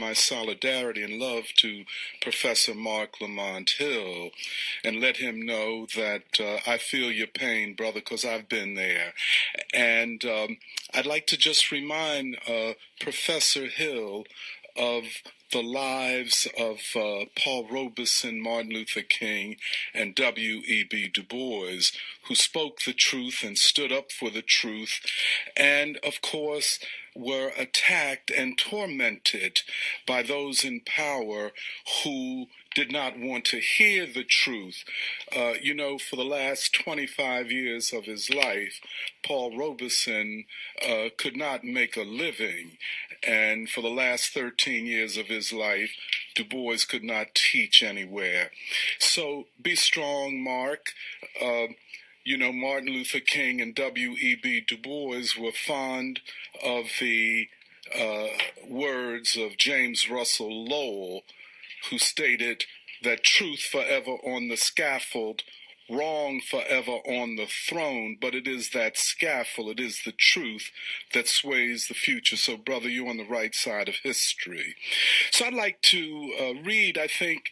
my solidarity and love to Professor Mark Lamont Hill and let him know that I feel your pain, brother, because I've been there. And I'd like to just remind Professor Hill of the lives of Paul Robeson, Martin Luther King, and W.E.B. Du Bois, who spoke the truth and stood up for the truth, and, of course, were attacked and tormented by those in power who did not want to hear the truth. For the last 25 years of his life, Paul Robeson could not make a living. And for the last 13 years of his life, Du Bois could not teach anywhere. So be strong, Mark. Martin Luther King and W.E.B. Du Bois were fond of the words of James Russell Lowell, who stated that truth forever on the scaffold, wrong forever on the throne, but it is that scaffold, it is the truth that sways the future. So, brother, you're on the right side of history. So I'd like to read, I think,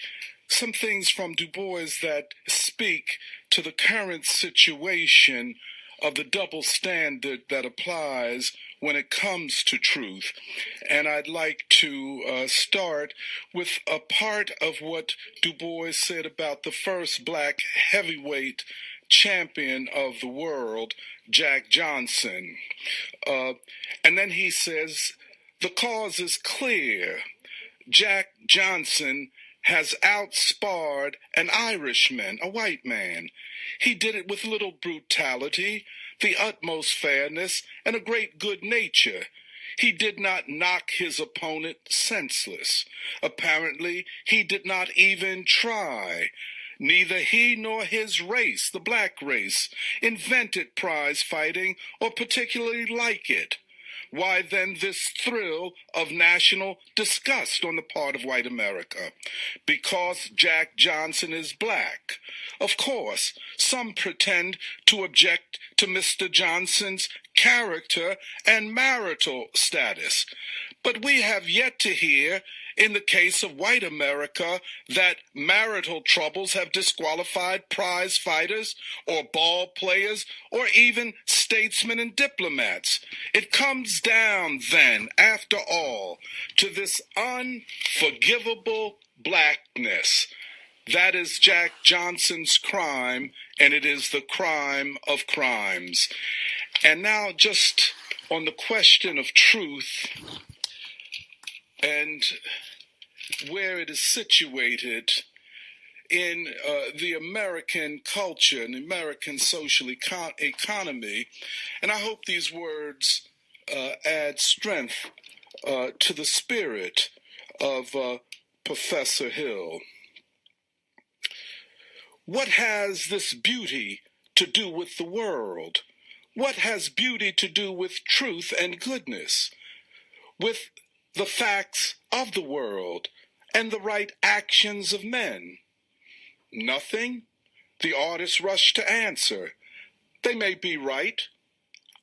some things from Du Bois that speak to the current situation of the double standard that applies when it comes to truth. And I'd like to start with a part of what Du Bois said about the first black heavyweight champion of the world, Jack Johnson. And then he says, the cause is clear. Jack Johnson has outsparred an Irishman, a white man. He did it with little brutality, the utmost fairness, and a great good nature. He did not knock his opponent senseless. Apparently, he did not even try. Neither he nor his race, the black race, invented prize fighting or particularly like it. Why then this thrill of national disgust on the part of white America? Because Jack Johnson is black. Of course, some pretend to object to Mr. Johnson's character and marital status. But we have yet to hear, in the case of white America, that marital troubles have disqualified prize fighters or ball players or even statesmen and diplomats. It comes down then, after all, to this unforgivable blackness. That is Jack Johnson's crime, and it is the crime of crimes. And now just on the question of truth and where it is situated in the American culture and the American social economy. And I hope these words add strength to the spirit of Professor Hill. What has this beauty to do with the world? What has beauty to do with truth and goodness? With the facts of the world and the right actions of men? Nothing? The artists rush to answer. They may be right.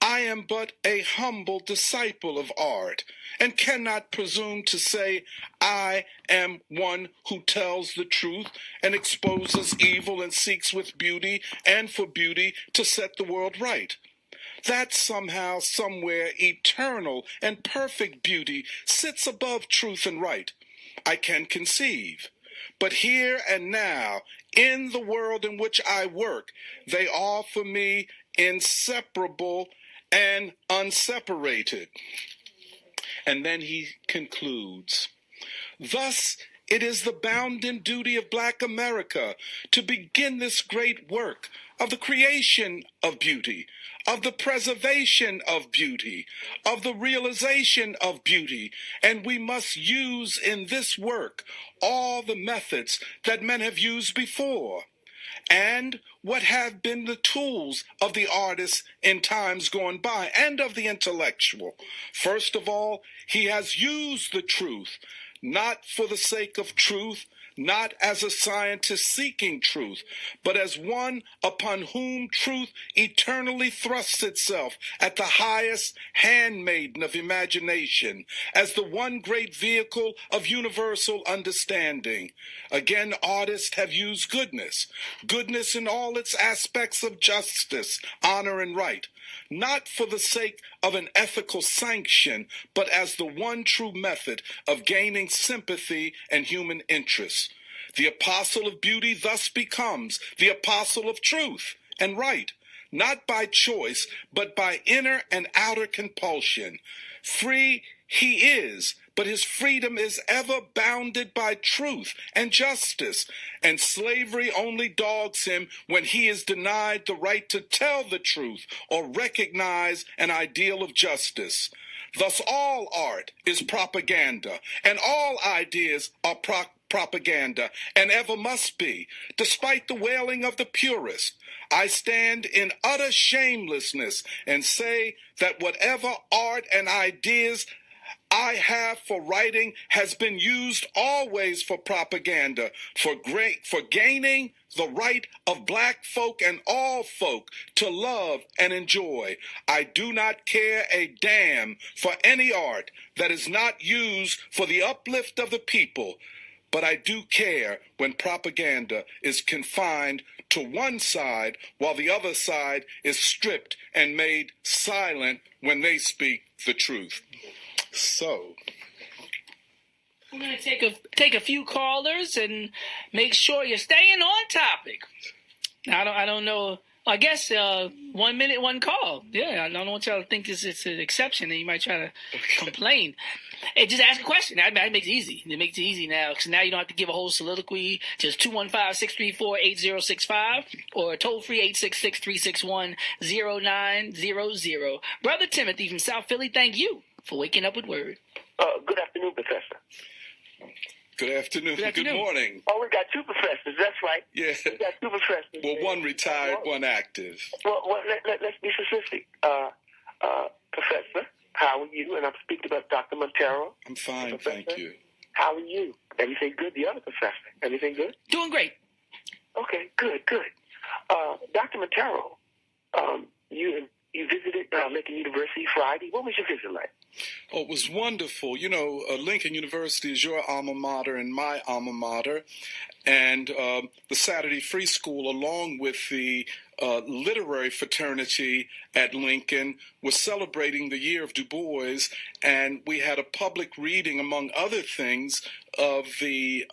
I am but a humble disciple of art and cannot presume to say I am one who tells the truth and exposes evil and seeks with beauty and for beauty to set the world right. That somehow, somewhere, eternal and perfect beauty sits above truth and right, I can conceive. But here and now, in the world in which I work, they are for me inseparable and unseparated. And then he concludes, thus it is the bounden duty of black America to begin this great work of the creation of beauty, of the preservation of beauty, of the realization of beauty, and we must use in this work all the methods that men have used before. And what have been the tools of the artist in times gone by and of the intellectual? First of all, he has used the truth, not for the sake of truth, not as a scientist seeking truth, but as one upon whom truth eternally thrusts itself at the highest handmaiden of imagination, as the one great vehicle of universal understanding. Again, artists have used goodness in all its aspects of justice, honor, and right, not for the sake of an ethical sanction, but as the one true method of gaining sympathy and human interest. The apostle of beauty thus becomes the apostle of truth and right, not by choice, but by inner and outer compulsion. Free he is, but his freedom is ever bounded by truth and justice, and slavery only dogs him when he is denied the right to tell the truth or recognize an ideal of justice. Thus all art is propaganda, and all ideas are propaganda, and ever must be, despite the wailing of the purist. I stand in utter shamelessness and say that whatever art and ideas I have for writing has been used always for propaganda, for gaining the right of black folk and all folk to love and enjoy. I do not care a damn for any art that is not used for the uplift of the people, but I do care when propaganda is confined to one side while the other side is stripped and made silent when they speak the truth. So we're going to take a few callers and make sure you're staying on topic. I don't know. I guess 1 minute, one call. Yeah, I don't want y'all to think it's an exception and you might try to complain. Hey, just ask a question. That makes it easy. It makes it easy now because now you don't have to give a whole soliloquy. Just 215-634-8065 or toll free 866-361-0900. Brother Timothy from South Philly, thank you for waking up with Word. Good afternoon, Professor. Good afternoon. Good morning. Oh, we got two professors. That's right. Yeah. We got two professors. Well, one retired, one active. Well, let's be specific. Professor, how are you? And I'm speaking about Dr. Montero. I'm fine, thank you. How are you? Everything good? The other professor. Everything good? Doing great. Okay, good. Dr. Montero, you visited Lincoln University Friday. What was your visit like? Oh, it was wonderful. You know, Lincoln University is your alma mater and my alma mater. And the Saturday Free School, along with the literary fraternity at Lincoln, was celebrating the year of Du Bois, and we had a public reading, among other things, of the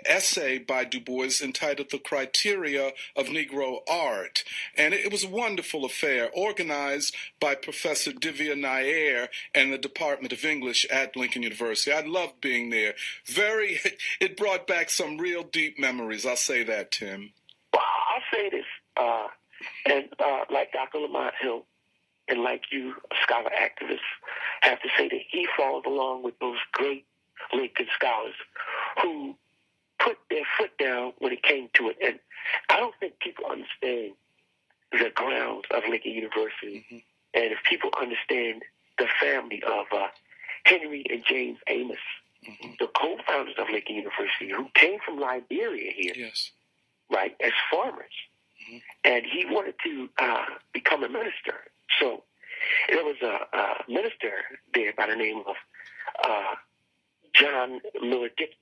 essay by Du Bois entitled "The Criteria of Negro Art," and it was a wonderful affair, organized by Professor Divya Nair and the Department of English at Lincoln University. I loved being there. It brought back some real deep memories. I'll say that, Tim. Well, I'll say this, and like Dr. Lamont Hill, and like you, scholar activists, have to say that he falls along with those great Lincoln scholars who put their foot down when it came to it. And I don't think people understand the grounds of Lincoln University. Mm-hmm. And if people understand the family of Henry and James Amos, mm-hmm. the co-founders of Lincoln University, who came from Liberia here, yes, right, as farmers. Mm-hmm. And he wanted to become a minister. So there was a minister there by the name of John Miller Dickey.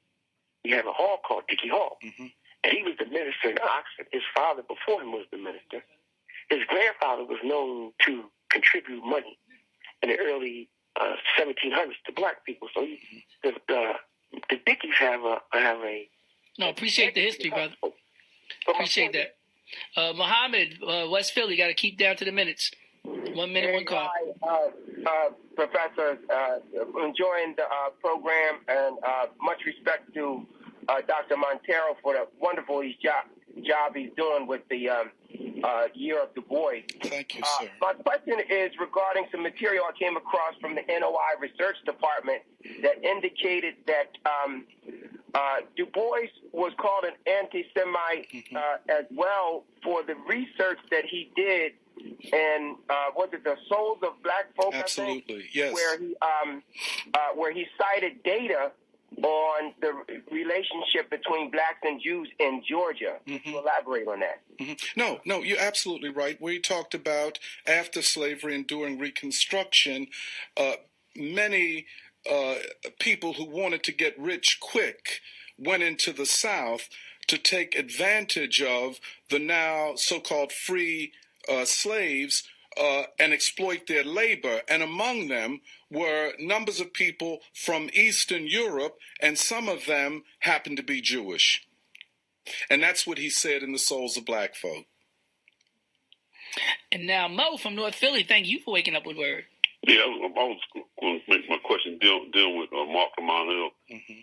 We have a hall called Dickey Hall. Mm-hmm. And he was the minister in Oxford. His father before him was the minister. His grandfather was known to contribute money in the early 1700s to black people. So the Dickeys have a No, appreciate the history, brother. Appreciate that. Muhammad, West Philly, got to keep down to the minutes. 1 minute, one call. Professor, enjoying the program, and much respect to Dr. Montero for the wonderful job he's doing with the Year of Du Bois. Thank you, sir. My question is regarding some material I came across from the NOI Research Department that indicated that Du Bois was called an anti-Semite as well for the research that he did. And was it The Souls of Black Folk? Absolutely, yes. Where he cited data on the relationship between blacks and Jews in Georgia. Mm-hmm. Elaborate on that. Mm-hmm. No, you're absolutely right. We talked about after slavery and during Reconstruction, many people who wanted to get rich quick went into the South to take advantage of the now so-called free slaves and exploit their labor. And among them were numbers of people from Eastern Europe, and some of them happened to be Jewish. And that's what he said in The Souls of Black Folk. And now Mo from North Philly, thank you for waking up with Word. Yeah, I was going to make my question dealing with Mark Lamont Hill,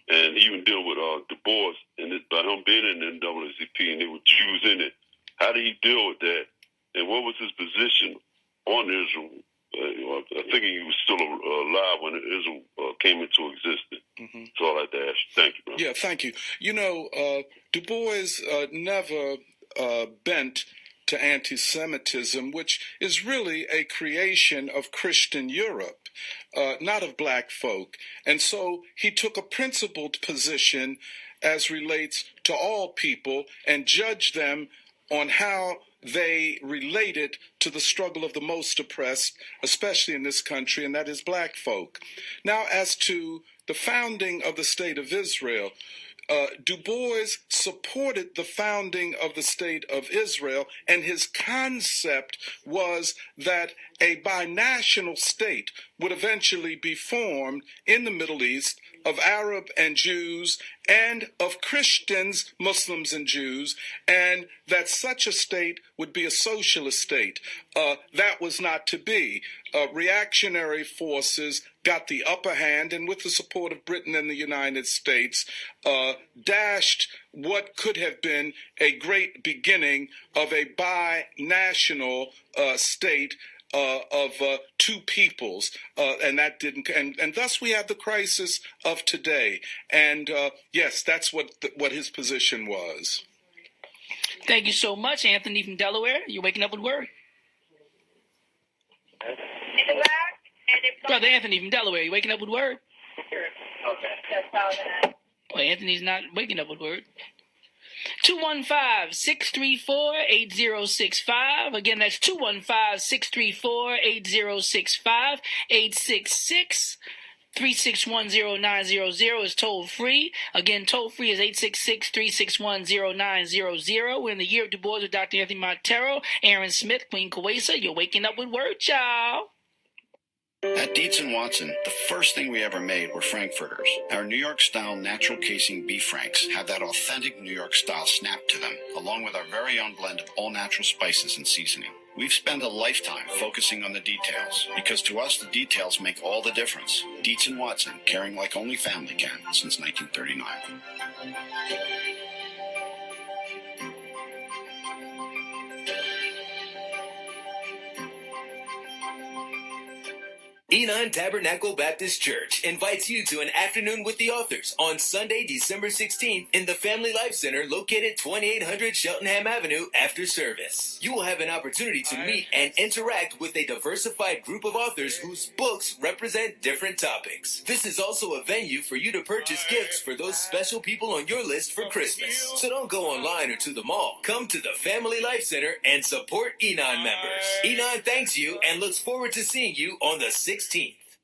and even deal with Du Bois, and by him being in the NAACP and they were Jews in it. How did he deal with that? And what was his position on Israel? I think he was still alive when Israel came into existence. That's all I had to ask you. Thank you, bro. Yeah, thank you. You know, Du Bois never bent to anti-Semitism, which is really a creation of Christian Europe, not of black folk. And so he took a principled position as relates to all people and judged them on how they related to the struggle of the most oppressed, especially in this country, and that is black folk. Now, as to the founding of the State of Israel, Du Bois supported the founding of the State of Israel, and his concept was that a binational state would eventually be formed in the Middle East of Arab and Jews and of Christians, Muslims and Jews, and that such a state would be a socialist state. That was not to be. Reactionary forces got the upper hand, and with the support of Britain and the United States, dashed what could have been a great beginning of a binational state of two peoples, and that didn't, and thus we have the crisis of today. And yes, that's what his position was. Thank you so much, Anthony from Delaware. You're waking up with Word. Brother Anthony from Delaware, you waking up with Word? Okay. Well, Anthony's not waking up with Word. 215-634-8065. Again, that's 215-634-8065. 866-361-0900 is toll free. Again, toll free is 866-361-0900. We're in the year of Du Bois with Dr. Anthony Montero, Aaron Smith, Queen Kawesa. You're waking up with Word, y'all. At Dietz & Watson, the first thing we ever made were frankfurters. Our New York-style natural casing beef franks have that authentic New York-style snap to them, along with our very own blend of all-natural spices and seasoning. We've spent a lifetime focusing on the details, because to us the details make all the difference. Dietz & Watson, caring like only family can since 1939. Enon Tabernacle Baptist Church invites you to an afternoon with the authors on Sunday, December 16th in the Family Life Center located 2800 Cheltenham Avenue after service. You will have an opportunity to meet and interact with a diversified group of authors whose books represent different topics. This is also a venue for you to purchase gifts for those special people on your list for Christmas. So don't go online or to the mall. Come to the Family Life Center and support Enon members. Enon thanks you and looks forward to seeing you on the 16th.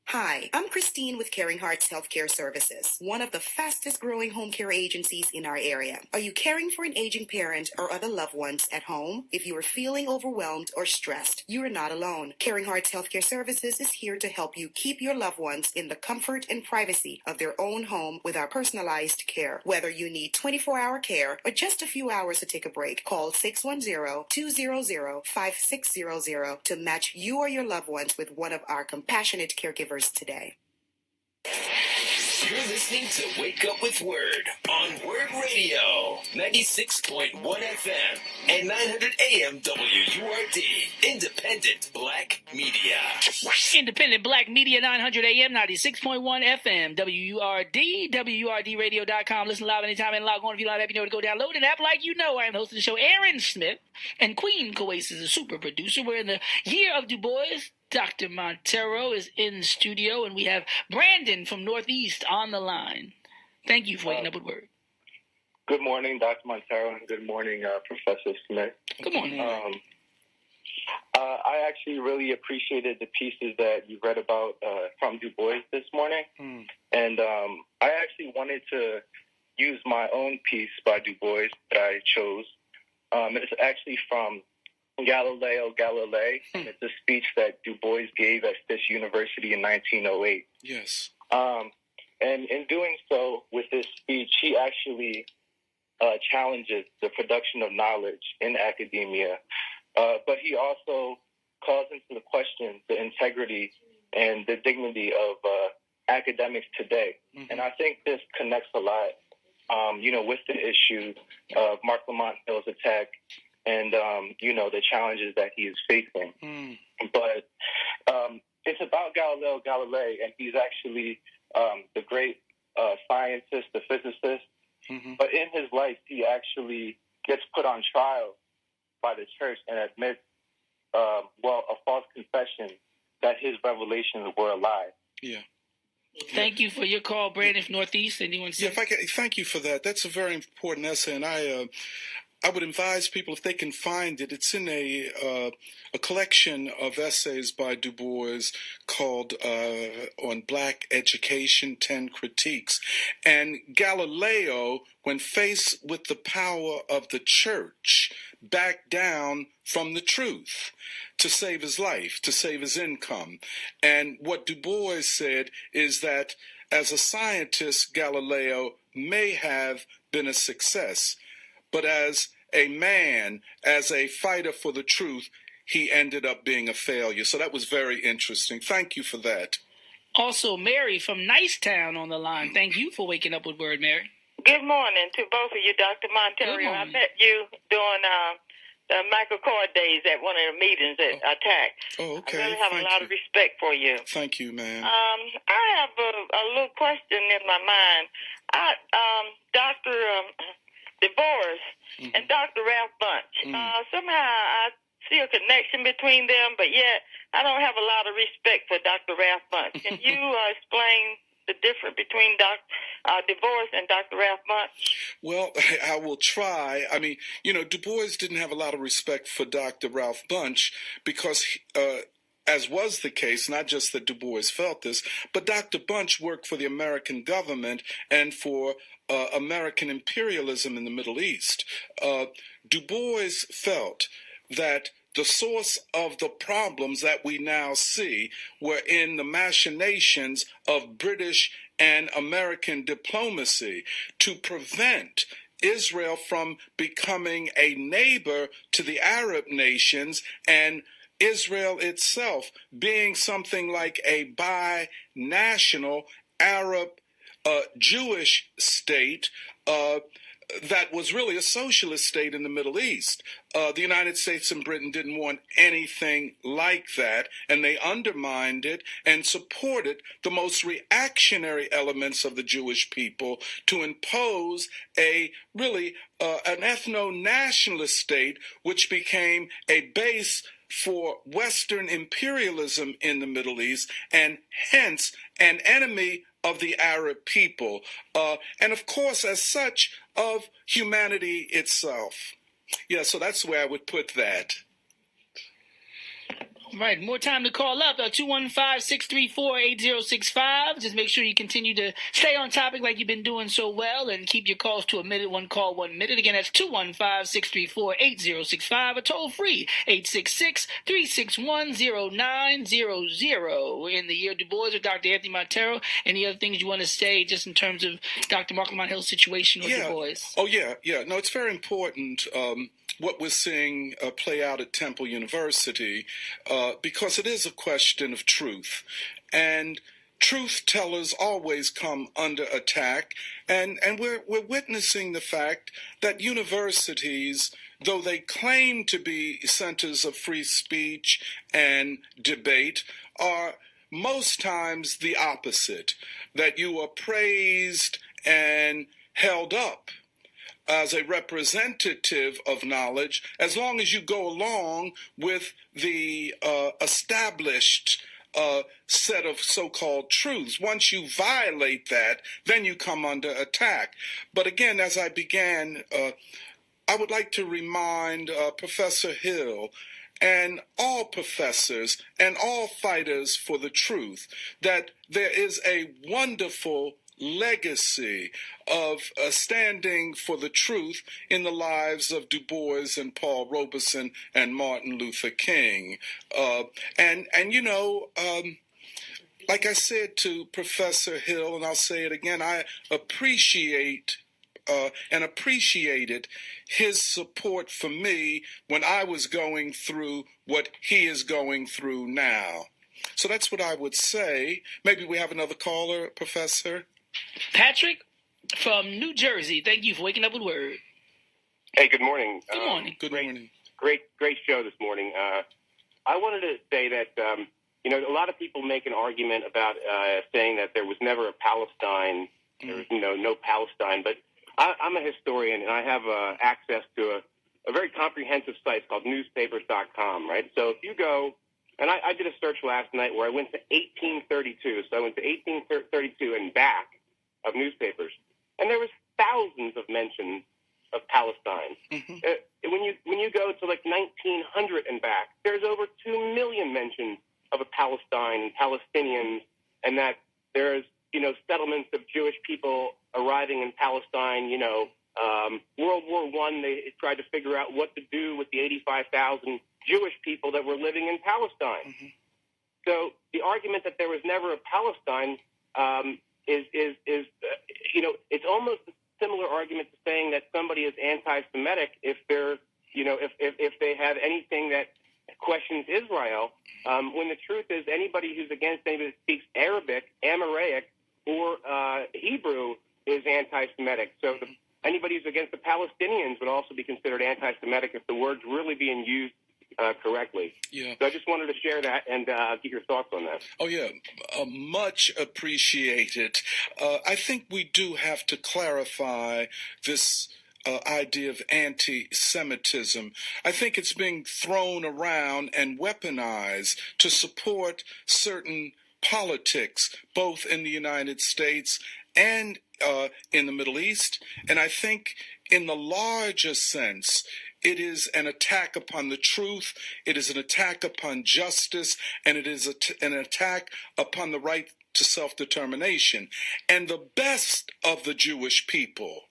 Hi, I'm Christine with Caring Hearts Healthcare Services, one of the fastest growing home care agencies in our area. Are you caring for an aging parent or other loved ones at home? If you are feeling overwhelmed or stressed, you are not alone. Caring Hearts Healthcare Services is here to help you keep your loved ones in the comfort and privacy of their own home with our personalized care. Whether you need 24-hour care or just a few hours to take a break, call 610-200-5600 to match you or your loved ones with one of our compassionate caregivers today. You're listening to Wake Up with Word on Word Radio, 96.1 FM and 900 AM WURD, Independent Black Media. Independent Black Media, 900 AM, 96.1 FM, WURD, WURDradio.com. Listen live anytime and log on if you don't have app, you know to go download an app like you know. I am the host of the show, Aaron Smith, and Queen Kawesa is a super producer. We're in the year of Du Bois. Dr. Montero is in the studio, and we have Brandon from Northeast on the line. Thank you for waking up with WURD. Good morning, Dr. Montero, and good morning, Professor Smith. Good morning. I actually really appreciated the pieces that you read about from Du Bois this morning. And I actually wanted to use my own piece by Du Bois that I chose. It's actually from Galileo Galilei. It's a speech that Du Bois gave at Fisk University in 1908. Yes. And in doing so, with this speech, he actually challenges the production of knowledge in academia, but he also calls into the question the integrity and the dignity of academics today. And I think this connects a lot, with the issue of Mark Lamont Hill's attack and, the challenges that he is facing. But it's about Galileo Galilei, and he's actually the great scientist, the physicist. But in his life, he actually gets put on trial by the church and admits, a false confession that his revelations were a lie. Yeah. Thank you for your call, Brandon from Northeast. Anyone say? Yeah, if I can, thank you for that. That's a very important essay, and I would advise people, if they can find it, it's in a collection of essays by Du Bois called On Black Education, 10 Critiques. And Galileo, when faced with the power of the church, backed down from the truth to save his life, to save his income. And what Du Bois said is that as a scientist, Galileo may have been a success, but as a man, as a fighter for the truth, he ended up being a failure. So that was very interesting. Thank you for that. Also, Mary from Nicetown on the line. Thank you for waking up with WURD, Mary. Good morning to both of you, Dr. Montero. I met you during the Michael Cord days at one of the meetings at Attack. Oh, okay. I really have a lot of respect for you. Thank you, ma'am. I have a little question in my mind. Dr. Du Bois and Dr. Ralph Bunche. Somehow I see a connection between them, but yet I don't have a lot of respect for Dr. Ralph Bunche. Can you explain the difference between Du Bois and Dr. Ralph Bunche? Well, I will try. I mean, Du Bois didn't have a lot of respect for Dr. Ralph Bunche because as was the case, not just that Du Bois felt this, but Dr. Bunche worked for the American government and for American imperialism in the Middle East. Du Bois felt that the source of the problems that we now see were in the machinations of British and American diplomacy to prevent Israel from becoming a neighbor to the Arab nations and Israel itself being something like a binational Arab Jewish state that was really a socialist state in the Middle East. The United States and Britain didn't want anything like that, and they undermined it and supported the most reactionary elements of the Jewish people to impose an ethno-nationalist state, which became a base for Western imperialism in the Middle East, and hence an enemy of the Arab people, and of course, as such, of humanity itself. Yeah, so that's where I would put that. All right, more time to call up, 215-634-8065. Just make sure you continue to stay on topic like you've been doing so well and keep your calls to a minute, one call, 1 minute. Again, that's 215-634-8065, or toll free, 866-361-0900. We're in the year Du Bois with Dr. Anthony Montero. Any other things you want to say just in terms of Dr. Mark Lamont Hill's situation with Du Bois? Oh, yeah. No, it's very important what we're seeing play out at Temple University, because it is a question of truth. And truth tellers always come under attack. And we're witnessing the fact that universities, though they claim to be centers of free speech and debate, are most times the opposite, that you are praised and held up as a representative of knowledge, as long as you go along with the established set of so-called truths. Once you violate that, then you come under attack. But again, as I began, I would like to remind Professor Hill and all professors and all fighters for the truth that there is a wonderful legacy of standing for the truth in the lives of Du Bois and Paul Robeson and Martin Luther King. And like I said to Professor Hill, and I'll say it again, I appreciated his support for me when I was going through what he is going through now. So that's what I would say. Maybe we have another caller, Professor. Patrick from New Jersey. Thank you for waking up with Word. Hey, good morning. Good morning. Good morning. Great show this morning. I wanted to say that, a lot of people make an argument about saying that there was never a Palestine. There was no Palestine. But I'm a historian, and I have access to a very comprehensive site called newspapers.com, right? So if you go, and I did a search last night where I went to 1832. So I went to 1832 and back of newspapers, and there was thousands of mentions of Palestine. When you go to like 1900 and back, there's over 2 million mentions of a Palestine, Palestinians, and that there's settlements of Jewish people arriving in Palestine. World War I, they tried to figure out what to do with the 85,000 Jewish people that were living in Palestine. So the argument that there was never a Palestine is it's almost a similar argument to saying that somebody is anti-Semitic if they're, if they have anything that questions Israel, when the truth is anybody who's against anybody that speaks Arabic, Amharic, or Hebrew is anti-Semitic. So anybody who's against the Palestinians would also be considered anti-Semitic if the word's really being used correctly. Yeah. So I just wanted to share that and get your thoughts on that. Oh, yeah. Much appreciated. I think we do have to clarify this idea of anti-Semitism. I think it's being thrown around and weaponized to support certain politics, both in the United States and in the Middle East. And I think in the larger sense, it is an attack upon the truth, it is an attack upon justice, and it is an attack upon the right to self-determination. And the best of the Jewish people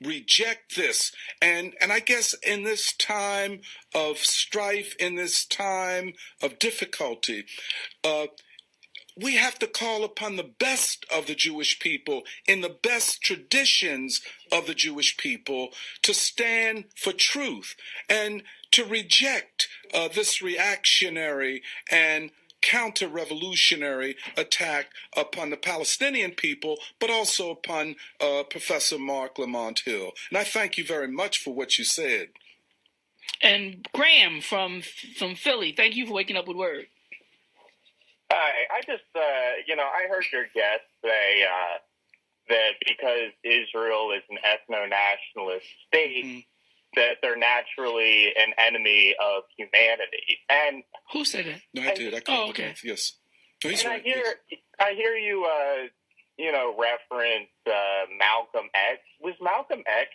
reject this. And I guess in this time of strife, in this time of difficulty, we have to call upon the best of the Jewish people in the best traditions of the Jewish people to stand for truth and to reject this reactionary and counter-revolutionary attack upon the Palestinian people, but also upon Professor Mark Lamont Hill. And I thank you very much for what you said. And Graham from Philly, thank you for waking up with Word. Hi, I just, I heard your guest say that because Israel is an ethno-nationalist state, that they're naturally an enemy of humanity. And who said that? No, I did. Okay. Yes. And right. I hear you, reference Malcolm X. Was Malcolm X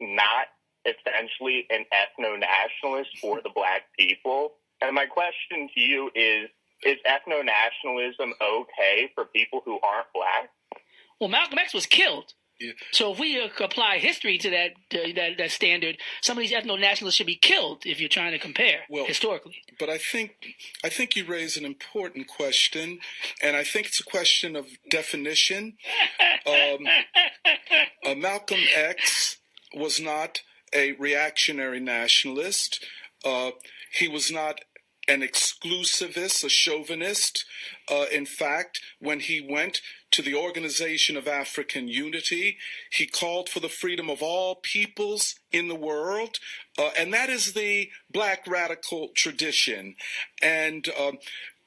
not essentially an ethno-nationalist for the black people? And my question to you is ethno-nationalism okay for people who aren't black? Well, Malcolm X was killed. Yeah. So if we apply history to that standard, some of these ethno-nationalists should be killed if you're trying to compare historically. But I think you raise an important question, and I think it's a question of definition. Malcolm X was not a reactionary nationalist. He was not an exclusivist, a chauvinist. In fact, when he went to the Organization of African Unity, he called for the freedom of all peoples in the world, and that is the black radical tradition. And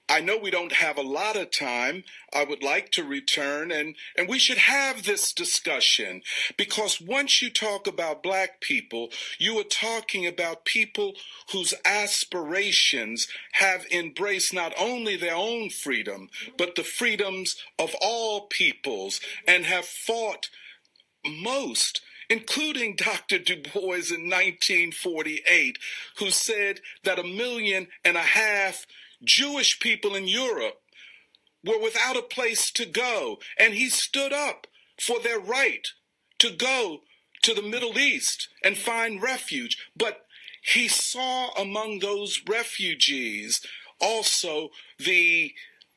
I know we don't have a lot of time. I would like to return, and we should have this discussion, because once you talk about black people, you are talking about people whose aspirations have embraced not only their own freedom, but the freedoms of all peoples, and have fought most, including Dr. Du Bois in 1948, who said that 1.5 million Jewish people in Europe were without a place to go, and he stood up for their right to go to the Middle East and find refuge. But he saw among those refugees also the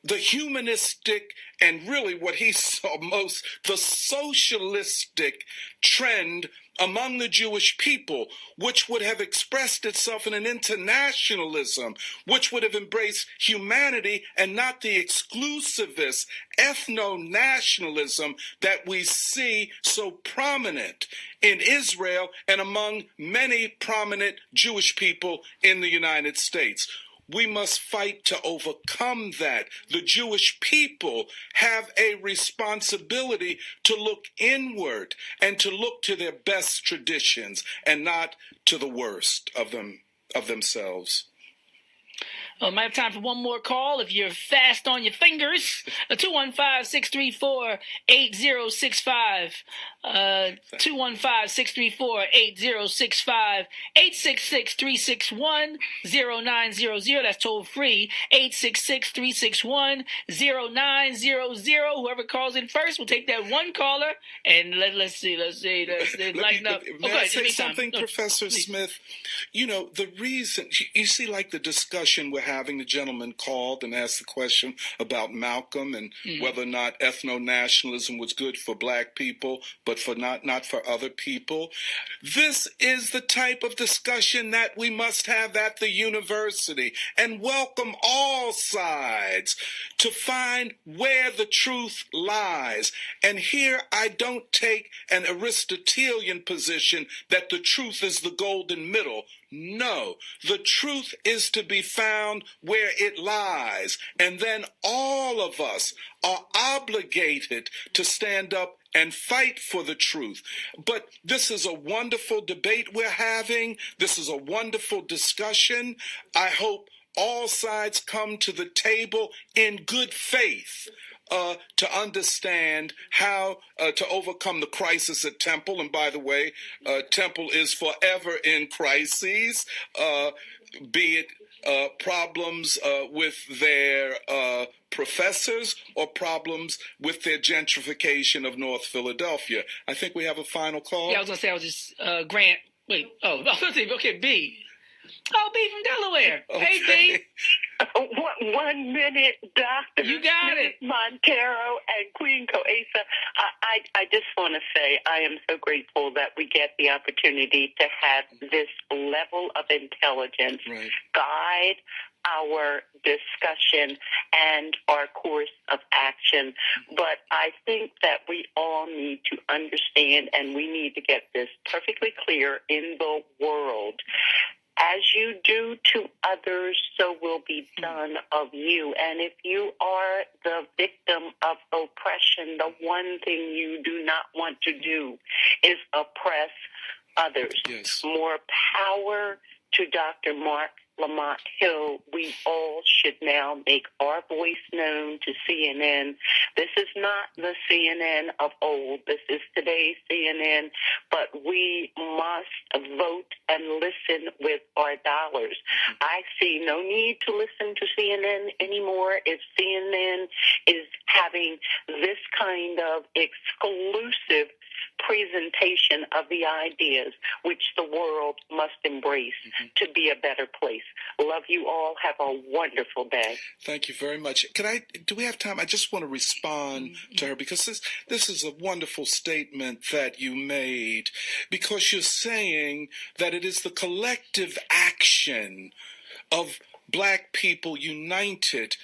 humanistic, and really what he saw most, the socialistic trend among the Jewish people, which would have expressed itself in an internationalism, which would have embraced humanity and not the exclusivist ethno-nationalism that we see so prominent in Israel and among many prominent Jewish people in the United States. We must fight to overcome that. The Jewish people have a responsibility to look inward and to look to their best traditions and not to the worst of themselves. Might have time for one more call if you're fast on your fingers. 215-634-8065. 215-634-8065. 866-361-0900. That's toll free. 866-361-0900. Whoever calls in first, we'll take that one caller. And let's see. Lighten up. May I say something, Professor Smith? You know, the reason, you see, like the discussion we're having, the gentleman called and asked the question about Malcolm and whether or not ethno-nationalism was good for black people, but for not for other people. This is the type of discussion that we must have at the university, and welcome all sides to find where the truth lies. And here I don't take an Aristotelian position that the truth is the golden middle. No, the truth is to be found where it lies, and then all of us are obligated to stand up and fight for the truth. But this is a wonderful debate we're having. This is a wonderful discussion. I hope all sides come to the table in good faith to understand how to overcome the crisis at Temple. And by the way, Temple is forever in crises, be it problems with their professors or problems with their gentrification of North Philadelphia. I think we have a final call. Yeah, I was going to say, I was just, Grant. Wait, okay, B. Oh, B from Delaware. Okay. Hey, B. 1 minute, Dr. You got it. Montero and Queen Coesa. I just want to say I am so grateful that we get the opportunity to have this level of intelligence guide our discussion and our course of action. But I think that we all need to understand, and we need to get this perfectly clear in the world. As you do to others, so will be done of you. And if you are the victim of oppression, the one thing you do not want to do is oppress others. Yes. More power to Dr. Mark Lamont Hill. We all should now make our voice known to CNN. This is not the CNN of old. This is today's CNN, but we must vote and listen with our dollars. I see no need to listen to CNN anymore if CNN is having this kind of exclusive presentation of the ideas which the world must embrace to be a better place. Love you all. Have a wonderful day. Thank you very much. Do we have time? I just want to respond to her, because this is a wonderful statement that you made, because you're saying that it is the collective action of black people united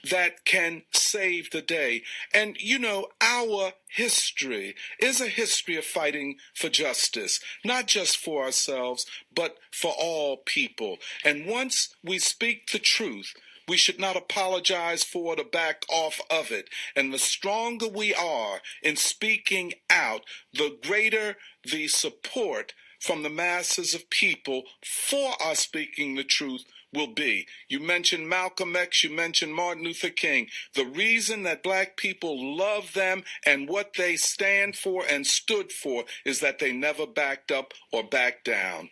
that can save the day. And, you know, our history is a history of fighting for justice, not just for ourselves, but for all people. And once we speak the truth, we should not apologize for it or back off of it. And the stronger we are in speaking out, the greater the support from the masses of people for us speaking the truth will be. You mentioned Malcolm X, you mentioned Martin Luther King. The reason that black people love them and what they stand for and stood for is that they never backed up or backed down.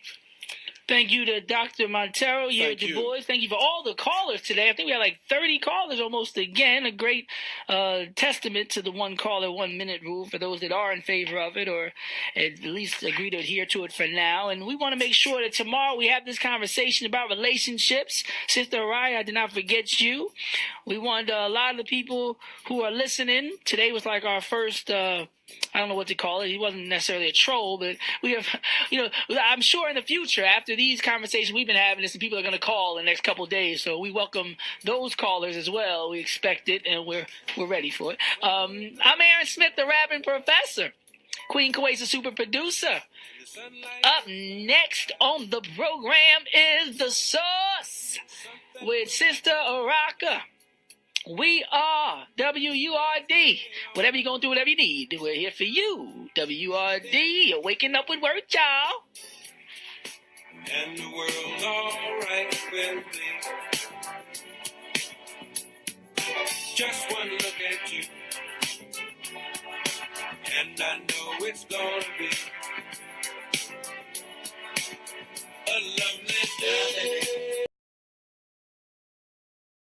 Thank you to Dr. Montero, Du Bois. Thank you for all the callers today. I think we had like 30 callers almost again. A great testament to the one caller, 1 minute rule for those that are in favor of it or at least agree to adhere to it for now. And we want to make sure that tomorrow we have this conversation about relationships. Sister Araya, I did not forget you. We want a lot of the people who are listening. Today was like our first I don't know what to call it. He wasn't necessarily a troll, but we have, I'm sure in the future, after these conversations we've been having, some people are going to call in the next couple of days. So we welcome those callers as well. We expect it, and we're ready for it. I'm Aaron Smith, the Rapping Professor. Queen Kuwait's a super producer. Up next on the program is The Source with Sister Araka. We are WURD. Whatever you're going to do, whatever you need, we're here for you. WURD, you're waking up with word, y'all. And the world's all right with me. Just one look at you, and I know it's gonna be a lovely day.